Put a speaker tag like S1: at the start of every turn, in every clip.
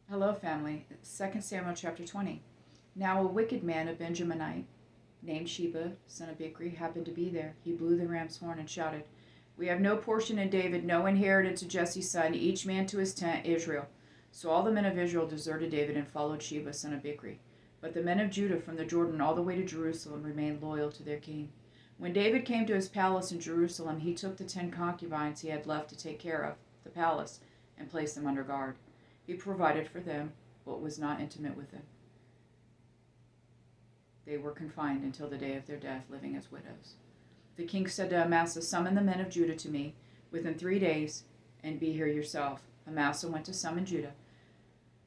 S1: Hello, family. 2 Samuel chapter 20. Now a wicked man, a Benjaminite, named Sheba, son of Bichri, happened to be there. He blew the ram's horn and shouted, "We have no portion in David, no inheritance of Jesse's son, each man to his tent, Israel." So all the men of Israel deserted David and followed Sheba, son of Bichri. But the men of Judah from the Jordan all the way to Jerusalem remained loyal to their king. When David came to his palace in Jerusalem, he took the 10 concubines he had left to take care of the palace and placed them under guard. He provided for them, but was not intimate with them. They were confined until the day of their death, living as widows. The king said to Amasa, "Summon the men of Judah to me within 3 days, and be here yourself." Amasa went to summon Judah,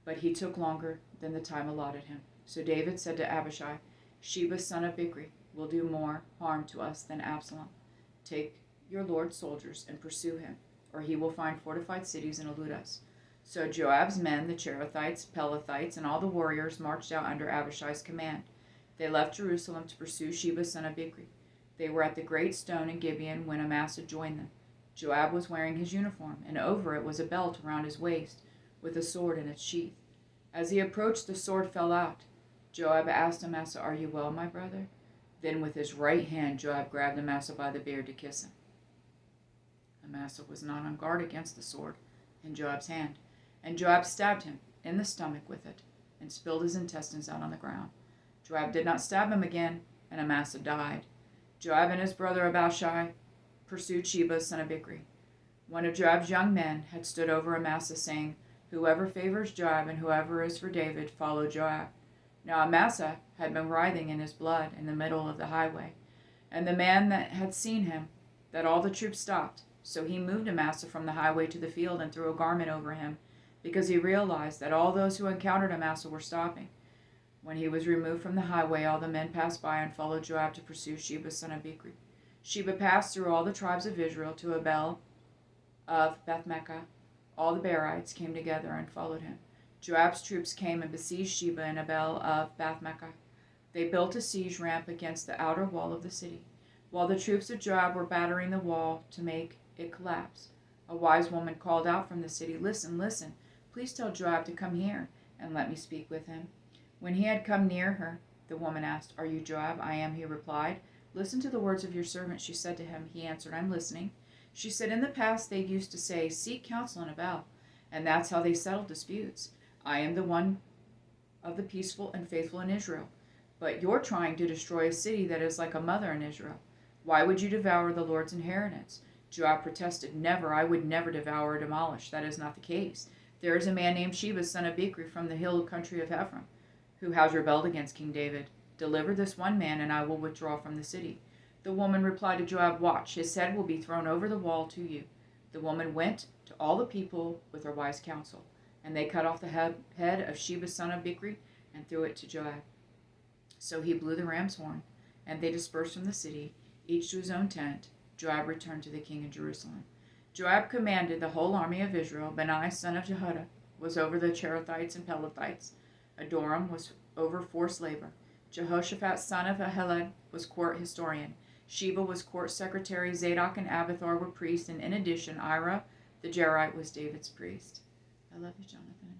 S1: but he took longer than the time allotted him. So David said to Abishai, "Sheba, son of Bichri, will do more harm to us than Absalom. Take your lord's soldiers and pursue him, or he will find fortified cities and elude us." So Joab's men, the Cherethites, Pelethites, and all the warriors marched out under Abishai's command. They left Jerusalem to pursue Sheba, son of Bichri. They were at the great stone in Gibeon when Amasa joined them. Joab was wearing his uniform, and over it was a belt around his waist, with a sword in its sheath. As he approached, the sword fell out. Joab asked Amasa, "Are you well, my brother?" Then with his right hand, Joab grabbed Amasa by the beard to kiss him. Amasa was not on guard against the sword in Joab's hand, and Joab stabbed him in the stomach with it and spilled his intestines out on the ground. Joab did not stab him again, and Amasa died. Joab and his brother Abishai pursued Sheba, son of Bichri. One of Joab's young men had stood over Amasa, saying, "Whoever favors Joab and whoever is for David, follow Joab." Now Amasa had been writhing in his blood in the middle of the highway, and the man that had seen him, that all the troops stopped. So he moved Amasa from the highway to the field and threw a garment over him, because he realized that all those who encountered Amasa were stopping. When he was removed from the highway, all the men passed by and followed Joab to pursue Sheba, son of Bichri. Sheba passed through all the tribes of Israel to Abel of Bethmekah. All the Berites came together and followed him. Joab's troops came and besieged Sheba and Abel of Bethmekah. They built a siege ramp against the outer wall of the city, while the troops of Joab were battering the wall to make it collapse. A wise woman called out from the city, "Listen, listen. Please tell Joab to come here, and let me speak with him." When he had come near her, the woman asked, "Are you Joab?" "I am," he replied. "Listen to the words of your servant," she said to him. He answered, "I'm listening." She said, "In the past they used to say, 'Seek counsel in Abel,' and that's how they settled disputes. I am the one of the peaceful and faithful in Israel. But you're trying to destroy a city that is like a mother in Israel. Why would you devour the Lord's inheritance?" Joab protested, "Never, I would never devour or demolish. That is not the case. There is a man named Sheba, son of Bichri, from the hill country of Ephraim, who has rebelled against King David. Deliver this one man, and I will withdraw from the city." The woman replied to Joab, "Watch, his head will be thrown over the wall to you." The woman went to all the people with her wise counsel, and they cut off the head of Sheba, son of Bichri, and threw it to Joab. So he blew the ram's horn, and they dispersed from the city, each to his own tent. Joab returned to the king in Jerusalem. Joab commanded the whole army of Israel. Benaiah, son of Jehoiada, was over the Cherethites and Pelethites. Adoram was over forced labor. Jehoshaphat, son of Ahilud, was court historian. Sheba was court secretary. Zadok and Abiathar were priests, and in addition, Ira the Jerite was David's priest. I love you, Jonathan.